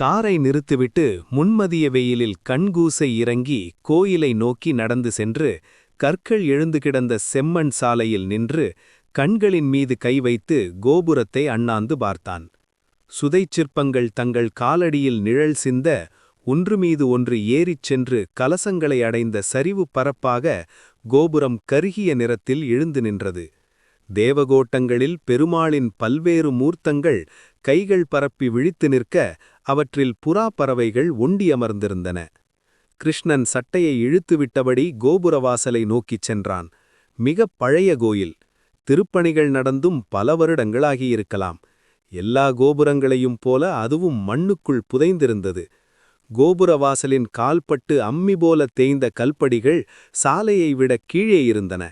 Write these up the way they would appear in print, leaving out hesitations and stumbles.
காரை நிறுத்திவிட்டு முன்மதிய வெயிலில் கண்கூசை இறங்கி கோயிலை நோக்கி நடந்து சென்று கற்கள் எழுந்து கிடந்த செம்மண் சாலையில் நின்று கண்களின் மீது கை வைத்து கோபுரத்தை அண்ணாந்து பார்த்தான். சுதைச் சிற்பங்கள் தங்கள் காலடியில் நிழல் சிந்த ஒன்று மீது ஒன்று ஏறிச் சென்று கலசங்களை அடைந்த சரிவு பரப்பாக கோபுரம் கருகிய நிறத்தில் எழுந்து நின்றது. தேவகோட்டங்களில் பெருமாளின் பல்வேறு மூர்த்தங்கள் கைகள் பரப்பி விழித்து நிற்க அவற்றில் புறா பறவைகள் ஒண்டியமர்ந்திருந்தன. கிருஷ்ணன் சட்டையை இழுத்துவிட்டபடி கோபுரவாசலை நோக்கிச் சென்றான். மிகப் பழைய கோயில். திருப்பணிகள் நடந்தும் பல வருடங்களாகியிருக்கலாம். எல்லா கோபுரங்களையும் போல அதுவும் மண்ணுக்குள் புதைந்திருந்தது. கோபுரவாசலின் கால்பட்டு அம்மி போல தேய்ந்த கல்படிகள் சாலையை விட கீழே இருந்தன.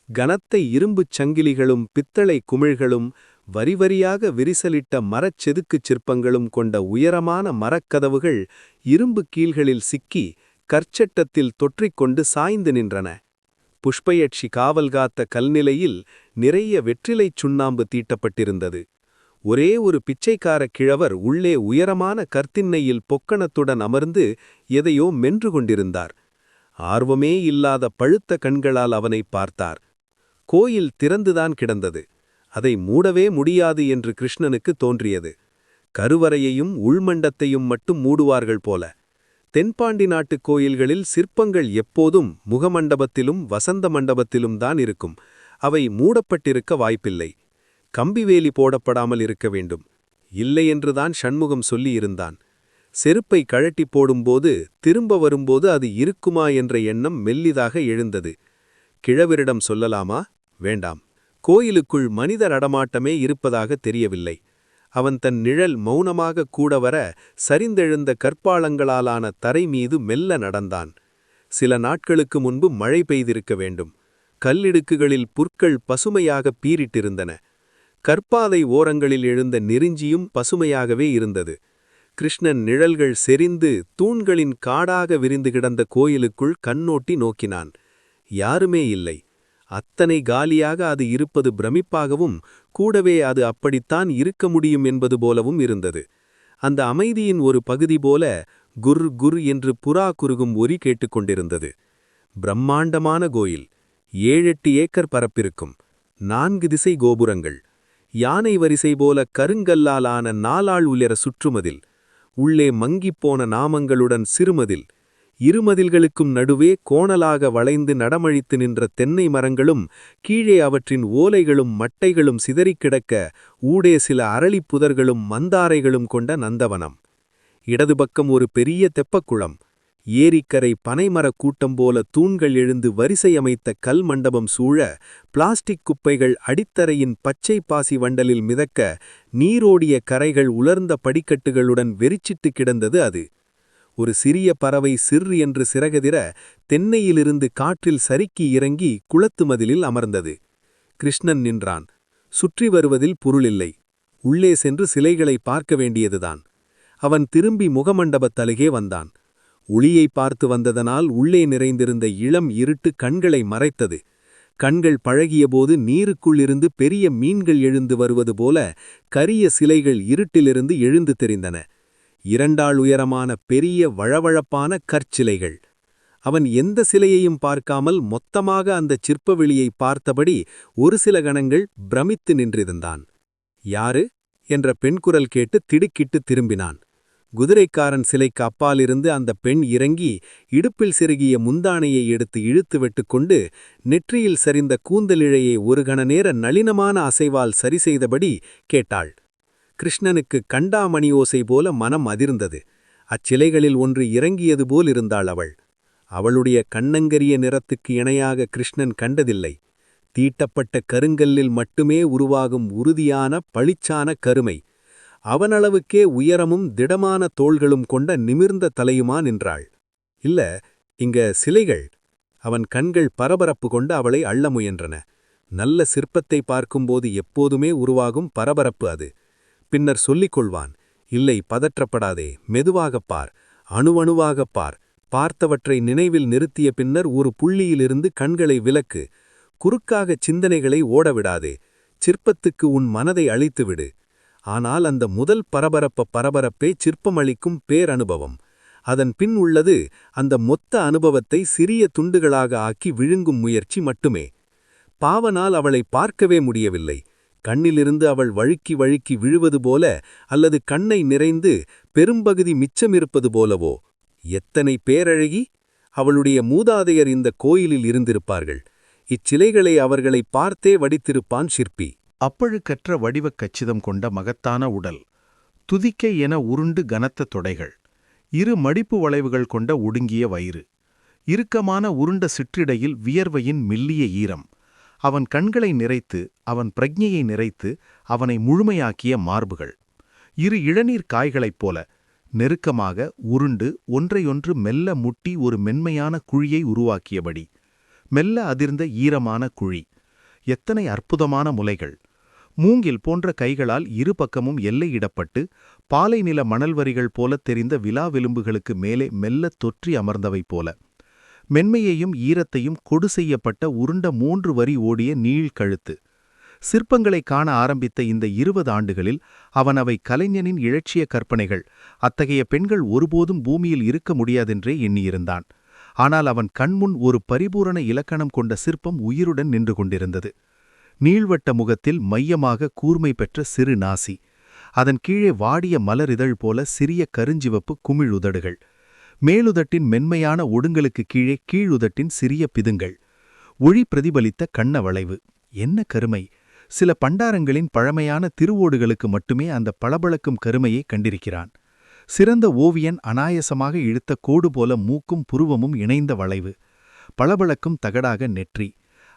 கனத்த இரும்புச் சங்கிலிகளும் பித்தளை குமிழ்களும் வரிவரியாக விரிசலிட்ட மரச் செதுக்குச் சிற்பங்களும் கொண்ட உயரமான மரக்கதவுகள் இரும்பு கீழ்களில் சிக்கி கற்சட்டத்தில் தொற்றிக்கொண்டு சாய்ந்து நின்றன. புஷ்பயட்சி காவல்காத்த கல்நிலையில் நிறைய வெற்றிலைச் சுண்ணாம்பு தீட்டப்பட்டிருந்தது. ஒரே ஒரு பிச்சைக்கார கிழவர் உள்ளே உயரமான கர்த்திண்ணையில் பொக்கணத்துடன் அமர்ந்து எதையோ மென்று கொண்டிருந்தார். ஆர்வமே இல்லாத பழுத்த கண்களால் அவனை பார்த்தார். கோயில் திறந்துதான் கிடந்தது. அதை மூடவே முடியாது என்று கிருஷ்ணனுக்கு தோன்றியது. கருவறையையும் உள்மண்டத்தையும் மட்டும் மூடுவார்கள் போல. தென்பாண்டி நாட்டுக் கோயில்களில் சிற்பங்கள் எப்போதும் முகமண்டபத்திலும் வசந்த மண்டபத்திலும் தான் இருக்கும். அவை மூடப்பட்டிருக்க வாய்ப்பில்லை. கம்பிவேலி போடப்படாமல் இருக்க வேண்டும். இல்லை என்றுதான் சண்முகம் சொல்லியிருந்தான். செருப்பை கழட்டி போடும்போது திரும்ப வரும்போது அது இருக்குமா என்ற எண்ணம் மெல்லிதாக எழுந்தது. கிழவரிடம் சொல்லலாமா? வேண்டாம். கோயிலுக்குள் மனித நடமாட்டமே இருப்பதாக தெரியவில்லை. அவன் தன் நிழல் மௌனமாக கூட வர சரிந்தெழுந்த கற்பாளங்களாலான தரை மீது மெல்ல நடந்தான். சில நாட்களுக்கு முன்பு மழை பெய்திருக்க வேண்டும். கல்லிடுக்குகளில் புற்கள் பசுமையாக பீரிட்டிருந்தன. கற்பாதை ஓரங்களில் எழுந்த நெருஞ்சியும் பசுமையாகவே இருந்தது. கிருஷ்ணன் நிழல்கள் செறிந்து தூண்களின் காடாக விரிந்து கிடந்த கோயிலுக்குள் கண்ணோட்டி நோக்கினான். யாருமே இல்லை. அத்தனை காலியாக அது இருப்பது பிரமிப்பாகவும் கூடவே அது அப்படித்தான் இருக்க முடியும் என்பது போலவும் இருந்தது. அந்த அமைதியின் ஒரு பகுதி போல குர் குர் என்று புறா குறுகும் ஒலி கேட்டுக்கொண்டிருந்தது. பிரம்மாண்டமான கோயில். 7-8 ஏக்கர் பரப்பிருக்கும். 4 திசை கோபுரங்கள். யானை வரிசை போல கருங்கல்லாலான 4 ஆள் உயர சுற்றுமதில். உள்ளே மங்கிப்போன நாமங்களுடன் சிறுமதில். இருமதில்களுக்கும் நடுவே கோணலாக வளைந்து நடமழித்து நின்ற தென்னை மரங்களும் கீழே அவற்றின் ஓலைகளும் மட்டைகளும் சிதறிக் கிடக்க ஊடே சில அரளிப் புதர்களும் மந்தாரைகளும் கொண்ட நந்தவனம். இடது பக்கம் ஒரு பெரிய தெப்பக்குளம். ஏரிக்கரை பனைமரக் கூட்டம் போல தூண்கள் எழுந்து வரிசையமைத்த கல் மண்டபம் சூழ பிளாஸ்டிக் குப்பைகள் அடித்தரையின் பச்சை பாசி வண்டலில் மிதக்க நீரோடிய கரைகள் உலர்ந்த படிக்கட்டுகளுடன் வெறிச்சிட்டு கிடந்தது அது. ஒரு சிறிய பறவை சிறு என்று சிறகதிர தென்னையிலிருந்து காற்றில் சறுக்கி இறங்கி குளத்து மதிலில் அமர்ந்தது. கிருஷ்ணன் நின்றான். சுற்றி வருவதில் பொருளில்லை. உள்ளே சென்று சிலைகளை பார்க்க வேண்டியதுதான். அவன் திரும்பி முகமண்டபத்தருகே வந்தான். ஒளியை பார்த்து வந்ததனால் உள்ளே நிறைந்திருந்த இளம் இருட்டு கண்களை மறைத்தது. கண்கள் பழகியபோது நீருக்குள்ளிருந்து பெரிய மீன்கள் எழுந்து வருவது போல கரிய சிலைகள் இருட்டிலிருந்து எழுந்து தெரிந்தன. 2 ஆள் உயரமான பெரிய வழவழப்பான கற்சிலைகள். அவன் எந்த சிலையையும் பார்க்காமல் மொத்தமாக அந்த சிற்பவெளியை பார்த்தபடி ஒரு சில கணங்கள் பிரமித்து நின்றிருந்தான். யாரு என்ற பெண்குரல் கேட்டு திடுக்கிட்டு திரும்பினான். குதிரைக்காரன் சிலைக்கு அப்பாலிருந்து அந்த பெண் இறங்கி இடுப்பில் செருகிய முந்தானையை எடுத்து இழுத்து வெட்டுக்கொண்டு நெற்றியில் சரிந்த கூந்தலிழையை ஒரு கண நேர நளினமான அசைவால் சரி செய்தபடி கேட்டாள். கிருஷ்ணனுக்கு கண்டாமணியோசை போல மனம் அதிர்ந்தது. அச்சிலைகளில் ஒன்று இறங்கியது போல் இருந்தாள் அவள். அவளுடைய கண்ணங்கரிய நிறத்துக்கு இணையாக கிருஷ்ணன் கண்டதில்லை. தீட்டப்பட்ட கருங்கல்லில் மட்டுமே உருவாகும் உறுதியான பளிச்சான கருமை. அவனளவுக்கே உயரமும் திடமான தோள்களும் கொண்ட நிமிர்ந்த தலையுமா நின்றாள். இல்ல, இங்க சிலைகள். அவன் கண்கள் பரபரப்பு கொண்டு அவளை அள்ள முயன்றன. நல்ல சிற்பத்தை பார்க்கும்போது எப்போதுமே உருவாகும் பரபரப்பு அது. பின்னர் சொல்லிக் கொள்வான். இல்லை, பதற்றப்படாதே, மெதுவாகப் பார், அணுவணுவாகப் பார். பார்த்தவற்றை நினைவில் நிறுத்திய பின்னர் ஒரு புள்ளியிலிருந்து கண்களை விலக்கு. குறுக்காக சிந்தனைகளை ஓடவிடாதே. சிற்பத்துக்கு உன் மனதை அழித்துவிடு. ஆனால் அந்த முதல் பரபரப்பே சிற்பமளிக்கும் பேரனுபவம். அதன் பின் உள்ளது அந்த மொத்த அனுபவத்தை சிறிய துண்டுகளாக ஆக்கி விழுங்கும் முயற்சி மட்டுமே. பாவனால் அவளை பார்க்கவே முடியவில்லை. கண்ணிலிருந்து அவள் வழுக்கி வழுக்கி விழுவது போல, அல்லது கண்ணை நிறைந்து பெரும்பகுதி மிச்சமிருப்பது போலவோ. எத்தனை பேரழகி! அவளுடைய மூதாதையர் இந்த கோயிலில் இருந்திருப்பார்கள். இச்சிலைகளை அவர்களை பார்த்தே வடித்திருப்பான் சிற்பி. அப்பழுக்கற்ற வடிவக் கச்சிதம் கொண்ட மகத்தான உடல், துதிக்கை என உருண்டு கனத்த தொடைகள், இரு மடிப்பு வளைவுகள் கொண்ட ஒடுங்கிய வயிறு, இறுக்கமான உருண்ட சிற்றிடையில் வியர்வையின் மெல்லிய ஈரம், அவன் கண்களை நிறைத்து, அவன் பிரக்ஞையை நிறைத்து, அவனை முழுமையாக்கிய மார்புகள், இரு இளநீர் காய்களைப் போல நெருக்கமாக உருண்டு ஒன்றையொன்று மெல்ல முட்டி ஒரு மென்மையான குழியை உருவாக்கியபடி, மெல்ல அதிர்ந்த ஈரமான குழி. எத்தனை அற்புதமான முலைகள்! மூங்கில் போன்ற கைகளால் இரு பக்கமும் எல்லையிடப்பட்டு பாலை நில மணல்வரிகள் போலத் தெரிந்த விலாவெலும்புகளுக்கு மேலே மெல்லத் தொற்றி அமர்ந்தவை போல, மென்மையையும் ஈரத்தையும் கொடு செய்யப்பட்ட உருண்ட 3 வரி ஓடிய நீள்கழுத்து. சிற்பங்களைக் காண ஆரம்பித்த இந்த 20 ஆண்டுகளில் அவன் அவை கலைஞனின் இலட்சிய கற்பனைகள். அத்தகைய பெண்கள் ஒருபோதும் பூமியில் இருக்க முடியாதென்றே எண்ணியிருந்தான். ஆனால் அவன் கண்முன் ஒரு பரிபூரண இலக்கணம் கொண்ட சிற்பம் உயிருடன் நின்று கொண்டிருந்தது. நீள்வட்ட முகத்தில் மையமாக கூர்மை பெற்ற சிறு நாசி, அதன் கீழே வாடிய மலரிதழ் போல சிறிய கருஞ்சிவப்பு குமிழுதடுகள், மேலுதட்டின் மென்மையான ஒடுங்களுக்கு கீழே கீழுதட்டின் சிறிய பிதுங்கள், ஒளி பிரதிபலித்த கண்ண வளைவு. என்ன கருமை! சில பண்டாரங்களின் பழமையான திருவோடுகளுக்கு மட்டுமே அந்த பளபளக்கும் கருமையை கண்டிருக்கிறான். சிறந்த ஓவியன் அனாயசமாக இழுத்த கோடு போல மூக்கும் புருவமும் இணைந்த வளைவு, பளபளக்கும் தகடாக நெற்றி,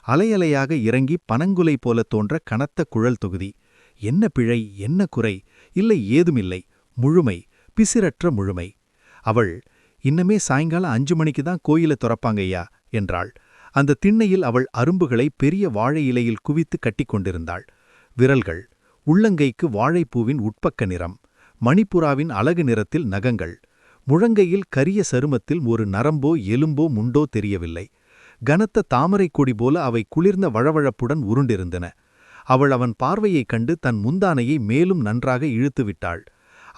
அலையலையாக இறங்கி பனங்குலை போல தோன்ற கனத்த குழல் தொகுதி. என்ன பிழை, என்ன குறை? இல்லை, ஏதுமில்லை. முழுமை, பிசிரற்ற முழுமை. அவள், இன்னமே சாயங்காலம் 5 மணிக்கு தான் கோயிலை திறப்பாங்கய்யா என்றாள். அந்த திண்ணையில் அவள் அரும்புகளை பெரிய வாழை இலையில் குவித்து கட்டிக்கொண்டிருந்தாள். விரல்கள், உள்ளங்கைக்கு வாழைப்பூவின் உட்பக்க நிறம், மணிப்புறாவின் அழகு நிறத்தில் நகங்கள், முழங்கையில் கரிய சருமத்தில் ஒரு நரம்போ எலும்போ முண்டோ தெரியவில்லை. கனத்த தாமரைக் கொடி போல அவை குளிர்ந்த வழவழப்புடன் உருண்டிருந்தன. அவள் அவன் பார்வையைக் கண்டு தன் முந்தானையை மேலும் நன்றாக இழுத்துவிட்டாள்.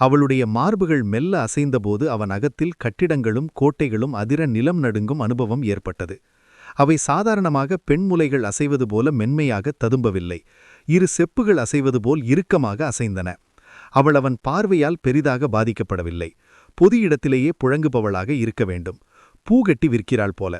அவளுடைய மார்புகள் மெல்ல அசைந்தபோது அவன் அகத்தில் கட்டிடங்களும் கோட்டைகளும் அதிர நிலம் நடுங்கும் அனுபவம் ஏற்பட்டது. அவை சாதாரணமாக பெண்முலைகள் அசைவது போல மென்மையாக ததும்பவில்லை. இரு செப்புகள் அசைவது போல் இறுக்கமாக அசைந்தன. அவள் அவன் பார்வையால் பெரிதாக பாதிக்கப்படவில்லை. பொது இடத்திலேயே புழங்குபவளாக இருக்க வேண்டும். பூகட்டி விற்கிறாள் போல.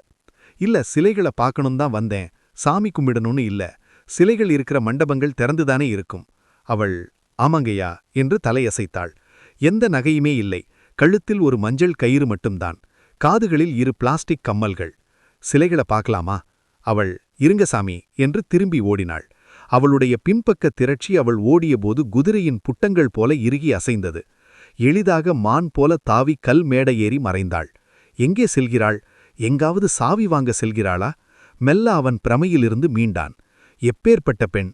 இல்ல, சிலைகளை பார்க்கணும்தான் வந்தேன், சாமி கும்பிடணும்னு இல்ல. சிலைகள் இருக்கிற மண்டபங்கள் திறந்துதானே இருக்கும். அவள், ஆமாங்கய்யா என்று தலையசைத்தாள். எந்த நகையுமே இல்லை. கழுத்தில் ஒரு மஞ்சள் கயிறு மட்டும்தான். காதுகளில் 2 பிளாஸ்டிக் கம்மல்கள். சிலைகளை பார்க்கலாமா? அவள், இருங்க சாமி என்று திரும்பி ஓடினாள். அவளுடைய பின்பக்க திரட்சி அவள் ஓடியபோது குதிரையின் புட்டங்கள் போல இறுகி அசைந்தது. எளிதாக மான் போல தாவி கல் மேடை ஏறி மறைந்தாள். எங்கே செல்கிறாள்? எங்காவது சாவி வாங்க செல்கிறாளா? மெல்ல அவன் பிரமையிலிருந்து மீண்டான். எப்பேற்பட்ட பெண்!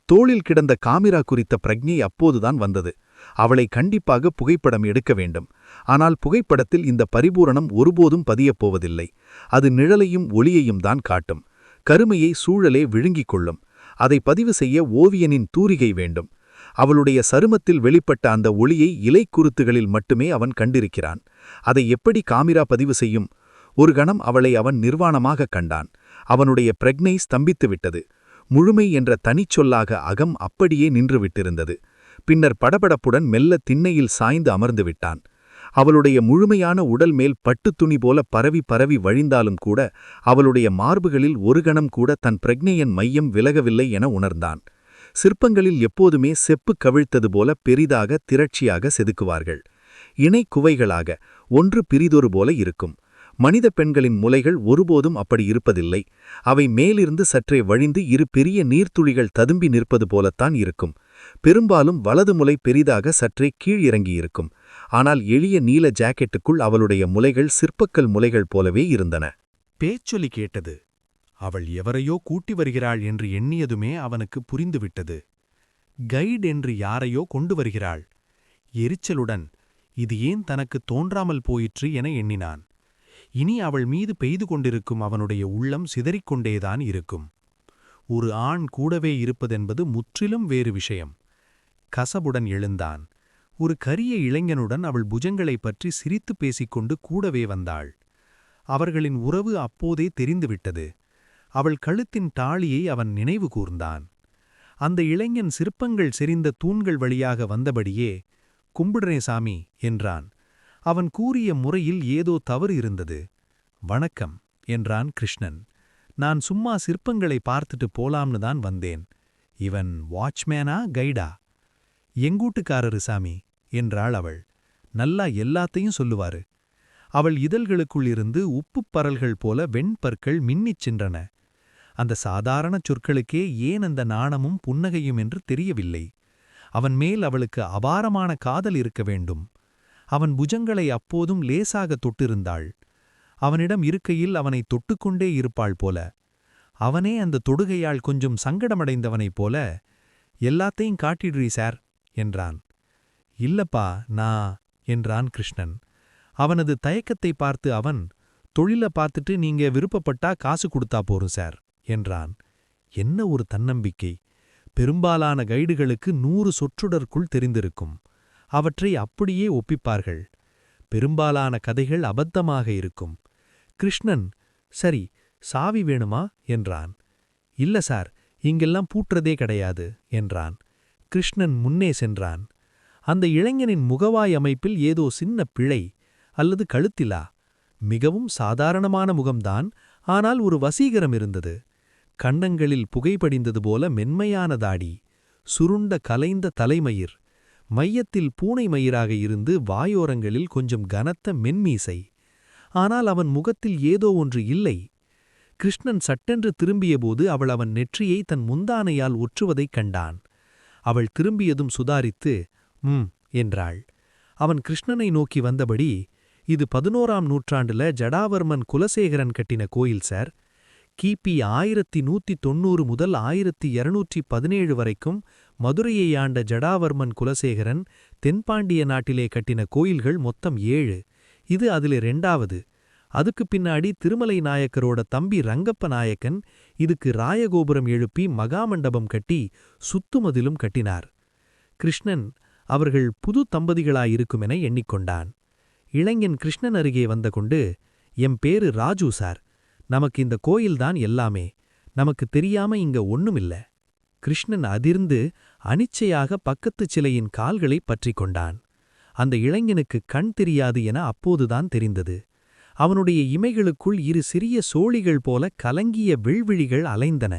தோளில் கிடந்த காமிரா குறித்த பிரக்ஞை அப்போதுதான் வந்தது. அவளை கண்டிப்பாக புகைப்படம் எடுக்க வேண்டும். ஆனால் புகைப்படத்தில் இந்த பரிபூரணம் ஒருபோதும் பதியப்போவதில்லை. அது நிழலையும் ஒளியையும் தான் காட்டும். கருமையை சூழலே விழுங்கிக் கொள்ளும். அதை பதிவு செய்ய ஓவியனின் தூரிகை வேண்டும். அவளுடைய சருமத்தில் வெளிப்பட்ட அந்த ஒளியை இலைக்குருத்துகளில் மட்டுமே அவன் கண்டிருக்கிறான். அதை எப்படி காமிரா பதிவு செய்யும்? ஒரு கணம் அவளை அவன் நிர்வாணமாக கண்டான். அவனுடைய பிரக்ஞை ஸ்தம்பித்துவிட்டது. முழுமை என்ற தனிச்சொல்லாக அகம் அப்படியே நின்றுவிட்டிருந்தது. பின்னர் படபடப்புடன் மெல்ல திண்ணையில் சாய்ந்து அமர்ந்து விட்டான். அவளுடைய முழுமையான உடல் மேல் பட்டுத் துணி போல பரவி பரவி வழிந்தாலும் கூட அவளுடைய மார்புகளில் ஒரு கணம் கூட தன் பிரக்ஞையின் மையம் விலகவில்லை என உணர்ந்தான். சிற்பங்களில் எப்போதுமே செப்பு கவிழ்த்தது போல பெரிதாக திரட்சியாக செதுக்குவார்கள். இணை குவைகளாக ஒன்று பிரிதொரு போல இருக்கும். மனித பெண்களின் முலைகள் ஒருபோதும் அப்படி இருப்பதில்லை. அவை மேலிருந்து சற்றே வழிந்து 2 பெரிய நீர்த்துளிகள் ததும்பி நிற்பது போலத்தான் இருக்கும். பெரும்பாலும் வலது முலை பெரிதாக சற்றே கீழ் இறங்கியிருக்கும். ஆனால் எளிய நீல ஜாக்கெட்டுக்குள் அவளுடைய முலைகள் சிற்பக்கல் முலைகள் போலவே இருந்தன. பேச்சொலி கேட்டது. அவள் எவரையோ கூட்டி வருகிறாள் என்று எண்ணியதுமே அவனுக்கு புரிந்துவிட்டது. கைட் என்று யாரையோ கொண்டு வருகிறாள். எரிச்சலுடன் இது ஏன் தனக்கு தோன்றாமல் போயிற்று என எண்ணினான். இனி அவள் மீது பெய்து கொண்டிருக்கும் அவனுடைய உள்ளம் சிதறிக்கொண்டேதான் இருக்கும். ஒரு ஆண் கூடவே இருப்பதென்பது முற்றிலும் வேறு விஷயம். கசபுடன் எழுந்தான். ஒரு கரிய இளைஞனுடன் அவள் புஜங்களைப் பற்றி சிரித்துப் பேசிக்கொண்டு கூடவே வந்தாள். அவர்களின் உறவு அப்போதே தெரிந்துவிட்டது. அவள் கழுத்தின் தாளியை அவன் நினைவு கூர்ந்தான். அந்த இளைஞன் சிற்பங்கள் செறிந்த தூண்கள் வழியாக வந்தபடியே, "கும்பிடுறேன் சாமி" என்றான். அவன் கூறிய முறையில் ஏதோ தவறு இருந்தது. "வணக்கம்" என்றான் கிருஷ்ணன். "நான் சும்மா சிற்பங்களை பார்த்துட்டு போலாம்னு தான் வந்தேன். இவன் வாட்ச்மேனா கைடா?" "எங்கூட்டுக்காரரு சாமி" என்றாள் அவள். "நல்லா எல்லாத்தையும் சொல்லுவாரு." அவள் இதழ்களுக்குள் இருந்து உப்புப் பரல்கள் போல வெண்பற்கள் மின்னிச் சென்றன. அந்த சாதாரண சொற்களுக்கே ஏன் அந்த நாணமும் புன்னகையும் என்று தெரியவில்லை. அவன் மேல் அவளுக்கு அபாரமான காதல் இருக்க வேண்டும். அவன் புஜங்களை அப்போதும் லேசாக தொட்டிருந்தாள். அவனிடம் இருக்கையில் அவனை தொட்டுக்கொண்டே இருப்பாள் போல. அவனே அந்த தொடுகையால் கொஞ்சம் சங்கடமடைந்தவனைப் போல, "எல்லாத்தையும் காட்டிடுறீ சார்" என்றான். "இல்லப்பா நான்" என்றான் கிருஷ்ணன். அவனது தயக்கத்தை பார்த்து அவன், "தொழில பார்த்துட்டு நீங்க விருப்பப்பட்டா காசு கொடுத்தா போரும் சார்" என்றான். என்ன ஒரு தன்னம்பிக்கை! பெரும்பாலான கைடுகளுக்கு 100 சொற்றொடருக்குள் தெரிந்திருக்கும். அவற்றை அப்படியே ஒப்பிப்பார்கள். பெரும்பாலான கதைகள் அபத்தமாக இருக்கும். கிருஷ்ணன், "சரி, சாவி வேணுமா?" என்றான். "இல்ல சார், இங்கெல்லாம் பூட்டுறதே கிடையாது" என்றான். கிருஷ்ணன் முன்னே சென்றான். அந்த இளைஞனின் முகவாய் அமைப்பில் ஏதோ சின்ன பிழை, அல்லது கழுத்திலா. மிகவும் சாதாரணமான முகம்தான், ஆனால் ஒரு வசீகரம் இருந்தது. கன்னங்களில் புகைபடிந்தது போல மென்மையான தாடி, சுருண்ட கலைந்த தலைமயிர், மையத்தில் பூனை மயிராக இருந்து வாயோரங்களில் கொஞ்சம் கனத்த மென்மீசை. ஆனால் அவன் முகத்தில் ஏதோ ஒன்று இல்லை. கிருஷ்ணன் சட்டென்று திரும்பியபோது அவள் அவன் நெற்றியை தன் முந்தானையால் ஒற்றுவதைக் கண்டான். அவள் திரும்பியதும் சுதாரித்து, "ம்" என்றாள். அவன் கிருஷ்ணனை நோக்கி வந்தபடி, "இது 11ஆம் நூற்றாண்டுல ஜடாவர்மன் குலசேகரன் கட்டின கோயில் சார். கிபி 1190 முதல் 1217 வரைக்கும் மதுரையை ஆண்ட ஜடாவர்மன் குலசேகரன் தென்பாண்டிய நாட்டிலே கட்டின கோயில்கள் மொத்தம் 7. இது அதிலே 2வது. அதுக்குப் பின்னாடி திருமலை நாயக்கரோட தம்பி ரங்கப்ப நாயக்கன் இதுக்கு ராயகோபுரம் எழுப்பி மகாமண்டபம் கட்டி சுத்துமதிலும் கட்டினார்." கிருஷ்ணன் அவர்கள் புது தம்பதிகளாயிருக்குமென எண்ணிக்கொண்டான். இளைஞன் கிருஷ்ணன் அருகே வந்த கொண்டு, "எம் பேரு ராஜு சார். நமக்கு இந்த கோயில்தான் எல்லாமே. நமக்கு தெரியாம இங்க ஒண்ணுமில்ல." கிருஷ்ணன் அதிர்ந்து அனிச்சையாக பக்கத்துச் சிலையின் கால்களைப் பற்றிக் கொண்டான். அந்த இளைஞனுக்கு கண் தெரியாது என அப்போதுதான் தெரிந்தது. அவனுடைய இமைகளுக்குள் 2 சிறிய சோழிகள் போல கலங்கிய விழ்விழிகள் அலைந்தன.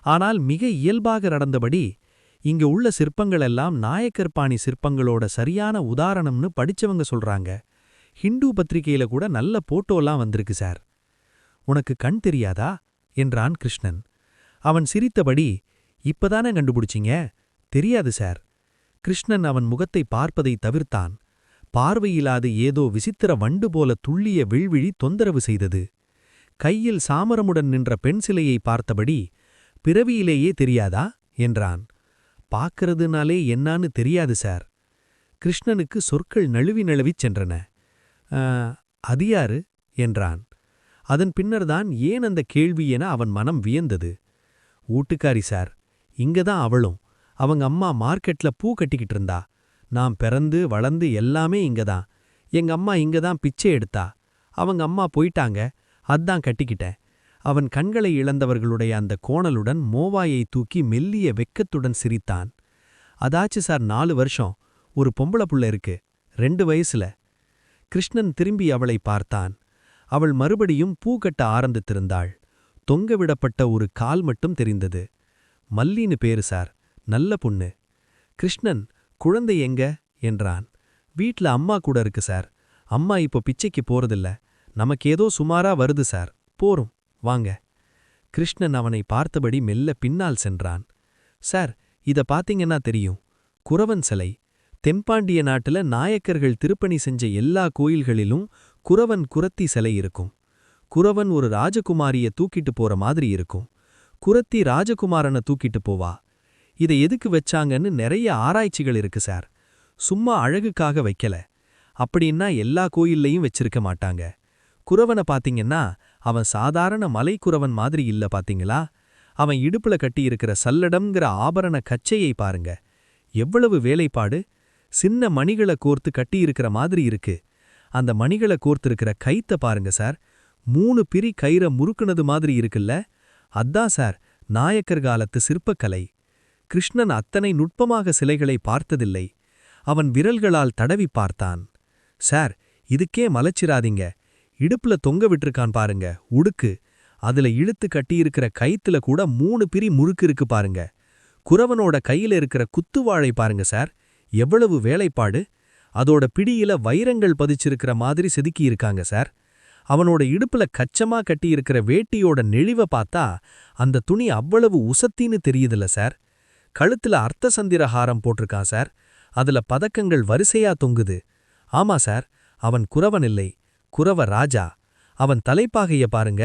ஆனால் மிக இயல்பாக நடந்தபடி, "இங்க உள்ள சிற்பங்களெல்லாம் நாயக்கர்பாணி சிற்பங்களோட சரியான உதாரணம்னு படிச்சவங்க சொல்றாங்க. ஹிந்து பத்திரிகையில கூட நல்ல போட்டோலாம் வந்திருக்கு சார்." "உனக்கு கண் தெரியாதா?" என்றான் கிருஷ்ணன். அவன் சிரித்தபடி, "இப்பதானே கண்டுபிடிச்சிங்க?" "தெரியாது சார்." கிருஷ்ணன் அவன் முகத்தை பார்ப்பதை தவிர்த்தான். பார்வையிலாது ஏதோ விசித்திர வண்டு போல துள்ளிய விழ்விழி தொந்தரவு செய்தது. கையில் சாமரமுடன் நின்ற பெண் சிலையை பார்த்தபடி, "பிறவியிலேயே தெரியாதா?" என்றான். "பாக்கிறதுனாலே என்னான்னு தெரியாது சார்." கிருஷ்ணனுக்கு சொற்கள் நழுவி நழுவிச் சென்றன. "அது யாரு?" என்றான். அதன் பின்னர்தான் ஏன் அந்த கேள்வி என அவன் மனம் வியந்தது. "ஊட்டுக்காரி சார். இங்கதான் அவளும். அவங்க அம்மா மார்க்கெட்ல பூ கட்டிக்கிட்டு இருந்தா. நான் பிறந்து வளர்ந்து எல்லாமே இங்கதான். எங்க அம்மா இங்கதான் பிச்சை எடுத்தா. அவங்க அம்மா போயிட்டாங்க, அதான் கட்டிக்கிட்டேன்." அவன் கண்களை இழந்தவர்களுடைய அந்த கோணலுடன் மோவாயை தூக்கி மெல்லிய வெக்கத்துடன் சிரித்தான். "அதாச்சு சார் 4 வருஷம். ஒரு பொம்பளை புள்ள இருக்கு, 2 வயசுல." கிருஷ்ணன் திரும்பி அவளை பார்த்தான். அவள் மறுபடியும் பூ கட்ட ஆரம்பித்திருந்தாள். தொங்கவிடப்பட்ட ஒரு கால் மட்டும் தெரிந்தது. "மல்லின்னு பேரு சார். நல்ல பொண்ணு." கிருஷ்ணன், "குழந்தை எங்க?" என்றான். "வீட்ல அம்மா கூட இருக்கு சார். அம்மா இப்போ பிச்சைக்கு போறதில்ல. நமக்கேதோ சுமாரா வருது சார். போரும், வாங்க." கிருஷ்ணன் அவனை பார்த்தபடி மெல்ல பின்னால் சென்றான். "சார், இத பாத்தீங்கன்னா தெரியும். குறவன் சிலை. தென்பாண்டிய நாட்டுல நாயக்கர்கள் திருப்பணி செஞ்ச எல்லா கோயில்களிலும் குறவன் குரத்தி சிலை இருக்கும். குறவன் ஒரு ராஜகுமாரிய தூக்கிட்டு போற மாதிரி இருக்கும். குரத்தி ராஜகுமாரனை தூக்கிட்டு போவா. இதை எதுக்கு வச்சாங்கன்னு நிறைய ஆராய்ச்சிகள் இருக்கு சார். சும்மா அழகுக்காக வைக்கல. அப்படின்னா எல்லா கோயில்லையும் வச்சிருக்க மாட்டாங்க. குறவனை பாத்தீங்கன்னா அவன் சாதாரண மலைக்குறவன் மாதிரி இல்ல பாத்தீங்களா? அவன் இடுப்புல கட்டியிருக்கிற சல்லடம்ங்கிற ஆபரண கச்சையை பாருங்க. எவ்வளவு வேலைப்பாடு! சின்ன மணிகளை கோர்த்து கட்டியிருக்கிற மாதிரி இருக்கு. அந்த மணிகளை கோர்த்திருக்கிற கைத்த பாருங்க சார். 3 பிரி கயிற முறுக்குனது மாதிரி இருக்குல்ல. அதான் சார் நாயக்கர் காலத்து சிற்பக்கலை. கிருஷ்ணன் அத்தனை நுட்பமாக சிலைகளை பார்த்ததில்லை. அவன் விரல்களால் தடவி பார்த்தான். சார், இதுக்கே மலைச்சிராதீங்க. இடுப்புல தொங்க விட்டிருக்கான் பாருங்க உடுக்கு. அதுல இழுத்து கட்டியிருக்கிற கைத்துல கூட 3 பிரி முறுக்கு இருக்கு பாருங்க. குறவனோட கையில இருக்கிற குத்துவாழை பாருங்க சார். எவ்வளவு வேலைப்பாடு! அதோட பிடியில வைரங்கள் பதிச்சிருக்கிற மாதிரி செதுக்கியிருக்காங்க சார். அவனோட இடுப்புல கச்சமா கட்டியிருக்கிற வேட்டியோட நெளிவ பார்த்தா அந்த துணி அவ்வளவு உசத்தின்னு தெரியுதுல்ல சார். கழுத்துல அர்த்தசந்திர ஹாரம் போட்டிருக்கான் சார். அதுல பதக்கங்கள் வரிசையா தொங்குது. ஆமா சார், அவன் குறவன் இல்லை, குறவ ராஜா. அவன் தலைப்பாகைய பாருங்க,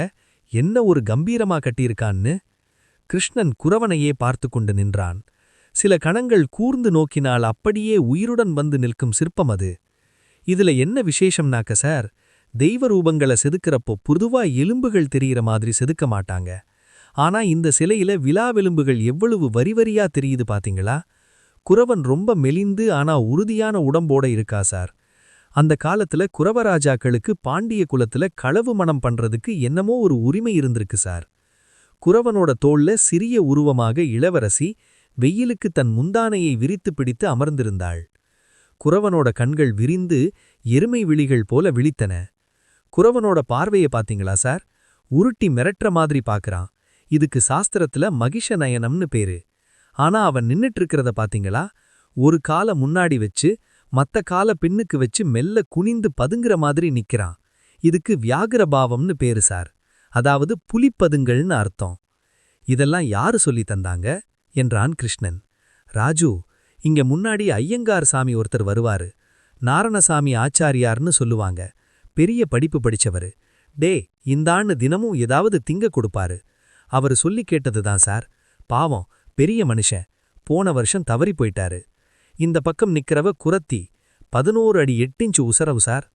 என்ன ஒரு கம்பீரமா கட்டியிருக்கான்னு. கிருஷ்ணன் குறவனையே பார்த்து கொண்டு நின்றான். சில கணங்கள் கூர்ந்து நோக்கினால் அப்படியே உயிருடன் வந்து நிற்கும் சிற்பம் அது. இதுல என்ன விசேஷம்னாக்க சார், தெய்வ ரூபங்களை செதுக்கிறப்போ பொதுவா எலும்புகள் தெரியிற மாதிரி செதுக்க மாட்டாங்க. ஆனா இந்த சிலையில விலாவெலும்புகள் எவ்வளவு வரிவரியா தெரியுது பாத்தீங்களா? குறவன் ரொம்ப மெலிந்து ஆனா உறுதியான உடம்போட இருக்கா சார். அந்த காலத்துல குறவராஜாக்களுக்கு பாண்டிய குலத்துல களவு மணம் பண்றதுக்கு என்னமோ ஒரு உரிமை இருந்திருக்கு சார். குறவனோட தோள்ல சிறிய உருவமாக இளவரசி வெயிலுக்கு தன் முந்தானையை விரித்து பிடித்து அமர்ந்திருந்தாள். குறவனோட கண்கள் விரிந்து எருமை விழிகள் போல விழித்தன. குறவனோட பார்வையை பாத்தீங்களா சார்? உருட்டி மிரட்டுற மாதிரி பாக்குறான். இதுக்கு சாஸ்திரத்துல மகிஷ நயனம்னு பேரு. ஆனா அவன் நின்னுட்டு இருக்கிறத பாத்தீங்களா? ஒரு கால முன்னாடி வச்சு மத்த கால பின்னுக்கு வச்சு மெல்ல குனிந்து பதுங்குற மாதிரி நிக்கிறான். இதுக்கு வியாகிரபாவம்னு பேரு சார். அதாவது புலிப்பதுங்கள்னு அர்த்தம். இதெல்லாம் யாரு சொல்லி தந்தாங்க என்றான் கிருஷ்ணன். ராஜு, இங்க முன்னாடி ஐயங்கார் சாமி ஒருத்தர் வருவாரு. நாரணசாமி ஆச்சாரியார்னு சொல்லுவாங்க. பெரிய படிப்பு படிச்சவரு. டே, இந்தான்னு தினமும் ஏதாவது திங்க கொடுப்பாரு. அவரு சொல்லி கேட்டதுதான் சார். பாவம், பெரிய மனுஷன். போன வருஷம் தவறி போயிட்டாரு. இந்த பக்கம் நிக்கிறவ குரத்தி. 11 அடி 8 இன்ச்சு உசரவு சார்.